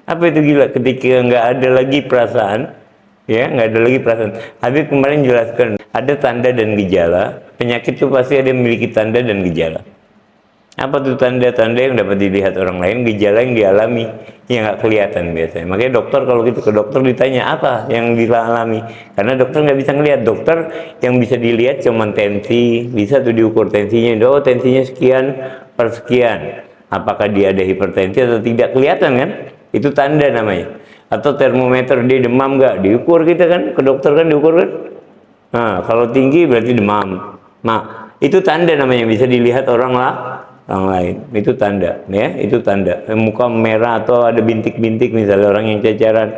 Apa itu gila? Ketika nggak ada lagi perasaan, ya nggak ada lagi perasaan. Habib kemarin jelaskan, ada tanda dan gejala. Penyakit itu pasti ada memiliki tanda dan gejala. Apa tuh tanda-tanda yang dapat dilihat orang lain, gejala yang dialami, yang nggak kelihatan biasanya. Makanya dokter kalau gitu ke dokter ditanya apa yang dialami, karena dokter nggak bisa ngelihat. Dokter yang bisa dilihat cuma tensi, bisa tuh diukur tensinya. Oh tensinya sekian per sekian. Apakah dia ada hipertensi atau tidak, kelihatan kan? Itu tanda namanya. Atau termometer dia demam nggak, diukur kita kan, ke dokter kan diukur kan. Nah kalau tinggi berarti demam. Nah itu tanda namanya, bisa dilihat orang lain. Itu tanda, ya, itu tanda. Muka merah atau ada bintik-bintik misalnya orang yang cacaran,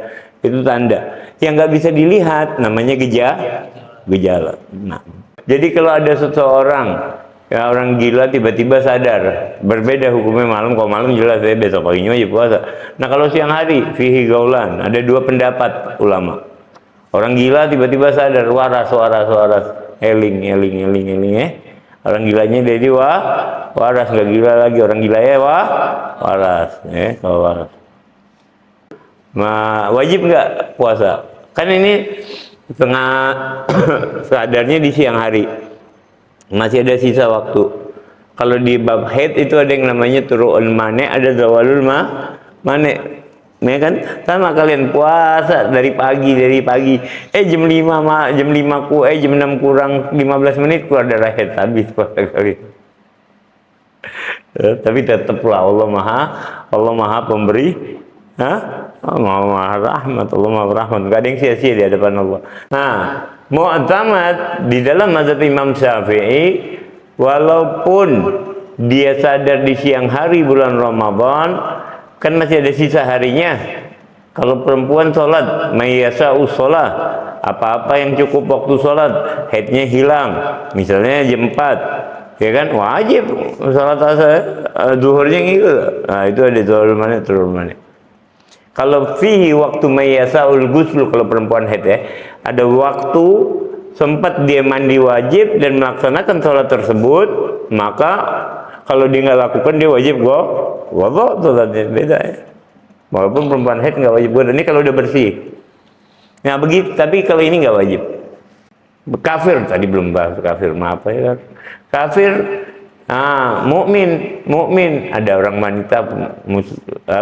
itu tanda. Yang nggak bisa dilihat namanya gejala. Nah, jadi kalau ada seseorang, ya orang gila tiba-tiba sadar, berbeda hukumnya malam. Kalau malam jelas ya besok paginya aja puasa. Nah kalau siang hari, fihi gaulan, ada dua pendapat ulama. Orang gila tiba-tiba sadar, waras, eling ya. Orang gilanya jadi waras, nggak gila lagi. Orang gila ya waras, ya kalau waras. Nah, wajib nggak puasa? Kan ini setengah sadarnya di siang hari, masih ada sisa waktu. Kalau di bab haid itu ada yang namanya turu'ul mane, ada zawalul mane. Ya kan, sama kalian puasa dari pagi, jam 5 jam 6 kurang 15 menit keluar darah haid, habis puasa kalian. Tapi tetaplah Allah maha pemberi, Allah maha rahmat, gak ada yang sia-sia di hadapan Allah. Nah, mu'tamad di dalam mazhab Imam Syafi'i, walaupun dia sadar di siang hari bulan Ramadan, kan masih ada sisa harinya. Kalau perempuan sholat, mayyasa'u sholat, apa-apa yang cukup waktu sholat, haidnya hilang, misalnya jam 4, ya kan, wajib sholat asar, zuhurnya ngikut. Nah itu ada turun mana. Kalau fihi waktu mayyasa'ul ghusl, kalau perempuan haid ya, ada waktu sempat dia mandi wajib dan melaksanakan sholat tersebut, maka kalau dia nggak lakukan, dia wajib wudhu, sholatnya beda ya. Walaupun perempuan haid nggak wajib wudhu, ini kalau udah bersih. Nah begitu, tapi kalau ini nggak wajib. Kafir, tadi belum bahas kafir, maaf ya. Kafir, mukmin, ada orang wanita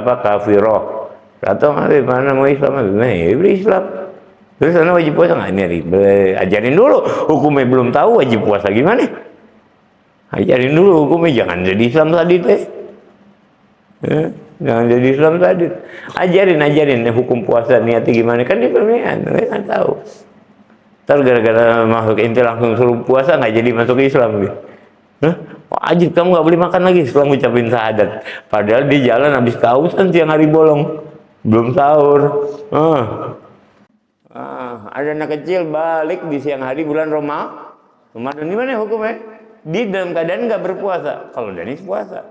kafiroh, atau mana mau Islam, Islam. Terus sana wajib puasa nggak? Ini ajarin dulu, hukumnya belum tahu wajib puasa gimana? Ajarin dulu hukumnya, jangan jadi Islam tadi teh. Jangan jadi Islam tadi. Ajarin hukum puasa niatnya gimana, kan dia pemilihan, nggak tahu. Ntar gara-gara masuk inti langsung suruh puasa, nggak jadi masuk Islam gitu. Wajib kamu nggak boleh makan lagi setelah ngucapin syahadat. Padahal di jalan habis kehausan siang hari bolong, belum sahur. Ada anak kecil balik di siang hari bulan Ramadan, gimana hukumnya? Di dalam keadaan nggak berpuasa. Kalau Danis puasa,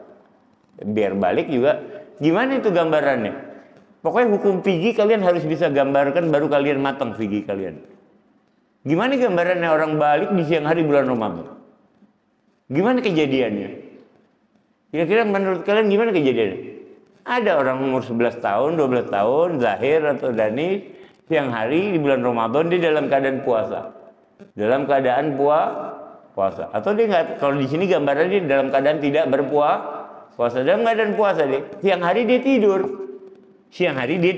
biar balik juga. Gimana itu gambarannya? Pokoknya hukum fikih kalian harus bisa gambarkan, baru kalian matang fikih kalian. Gimana gambarannya orang balik di siang hari bulan Ramadan? Gimana kejadiannya? Kira-kira menurut kalian gimana kejadiannya? Ada orang umur 11 tahun, 12 tahun, Zahir atau Danis, siang hari di bulan Ramadan dia dalam keadaan puasa. Dalam keadaan puasa. Atau dia nggak, kalau di sini gambarannya dia dalam keadaan tidak berpuasa. Dalam keadaan puasa dia, siang hari dia tidur. Siang hari dia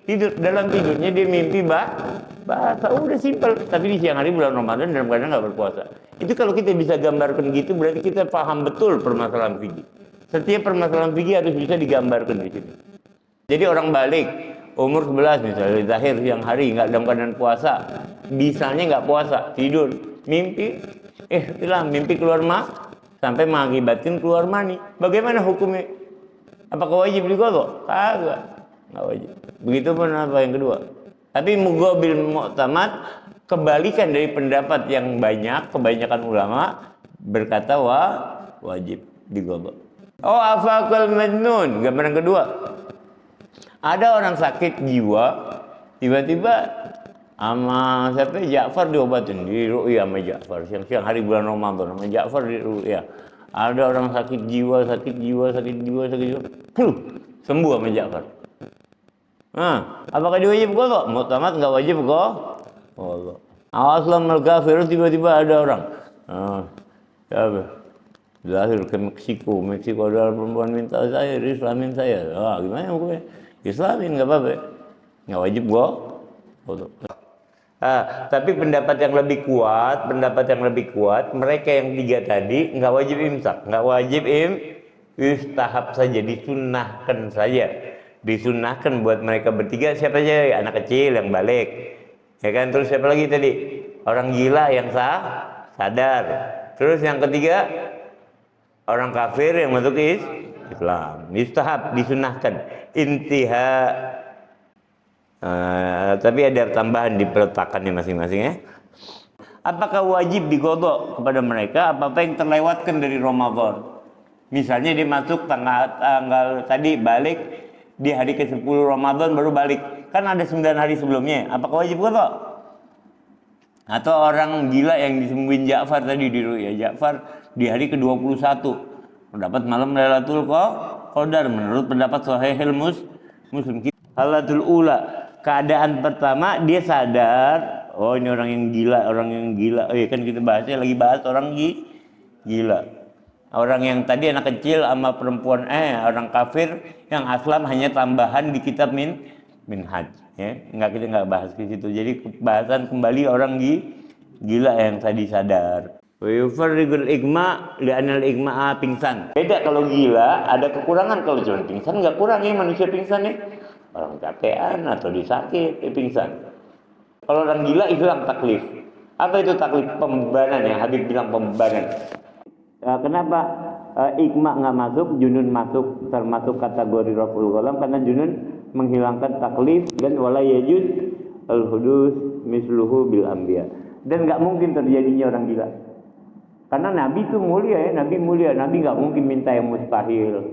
tidur, dalam tidurnya dia mimpi bahasa, udah simpel. Tapi di siang hari bulan Ramadan dalam keadaan nggak berpuasa. Itu kalau kita bisa gambarkan gitu, berarti kita paham betul permasalahan fikih. Setiap permasalahan fikih harus bisa digambarkan di sini. Jadi orang balik umur 11 misalnya, Zahir siang hari nggak dalam keadaan puasa, misalnya nggak puasa, tidur, mimpi, mimpi keluar sampai mengakibatkan keluar mani. Bagaimana hukumnya? Apakah wajib digodok? Kagak, nggak wajib. Begitupun apa yang kedua. Tapi mugobil mu'tamad, kebalikan dari pendapat yang banyak, kebanyakan ulama berkata wajib digodok. Afaqal majnun, gambaran kedua. Ada orang sakit jiwa, tiba-tiba sama Ja'far diobatin, di ru'ya sama Ja'far. Siang hari bulan Ramadan sama Ja'far di ru'ya. Ada orang sakit jiwa, sembuh sama Ja'far. Apakah dia wajib qadha? Mu'tamad nggak wajib qadha. Aslam al-kafir, tiba-tiba ada orang. Siapa? Lahir ke Meksiko ada perempuan minta saya, Islamin saya. Gimana hukumnya? Islamin nggak apa-apa, nggak wajib qadha. Tapi pendapat yang lebih kuat, mereka yang tiga tadi nggak wajib imsak, nggak wajib istahab saja, disunnahkan saja, disunnahkan buat mereka bertiga. Siapa aja? Anak kecil yang balik, ya kan? Terus siapa lagi tadi? Orang gila yang sadar. Terus yang ketiga, orang kafir yang masuk Islam. Istahab, disunnahkan. Intiha. Tapi ada tambahan di peletakannya masing-masing ya. Apakah wajib diqadha kepada mereka apa yang terlewatkan dari Ramadan? Misalnya dia masuk tanggal tadi balik di hari ke-10 Ramadan baru balik. Kan ada 9 hari sebelumnya. Apakah wajib qadha? Atau orang gila yang disembuhin Ja'far tadi di ru'ya Ja'far di hari ke-21 mendapat malam Lailatul Qadar menurut pendapat Sahihul Muslim. Halatul ula, keadaan pertama dia sadar, oh ini orang yang gila. Oh iya kan kita lagi bahas orang gila. Orang yang tadi anak kecil sama perempuan orang kafir yang aslam hanya tambahan di kitab Minhaj ya. Kita nggak bahas ke situ. Jadi bahasan kembali orang gila yang tadi sadar. Wa yufarriqul igma li'anal igma'a pingsan. Beda kalau gila, ada kekurangan. Kalau cuma pingsan nggak kurang ya, manusia pingsan ya. Orang capean atau disakit pingsan. Kalau orang gila hilang taklif. Apa itu taklif? Pembebanan ya, Habib bilang pembebanan. Kenapa igma nggak masuk, junun masuk, termasuk kategori raful qalam? Karena junun menghilangkan taklif dan wala yajuz al-hudus misluhu bil anbiya. Dan nggak mungkin terjadinya orang gila. Karena Nabi itu mulia ya, Nabi mulia. Nabi nggak mungkin minta yang mustahil.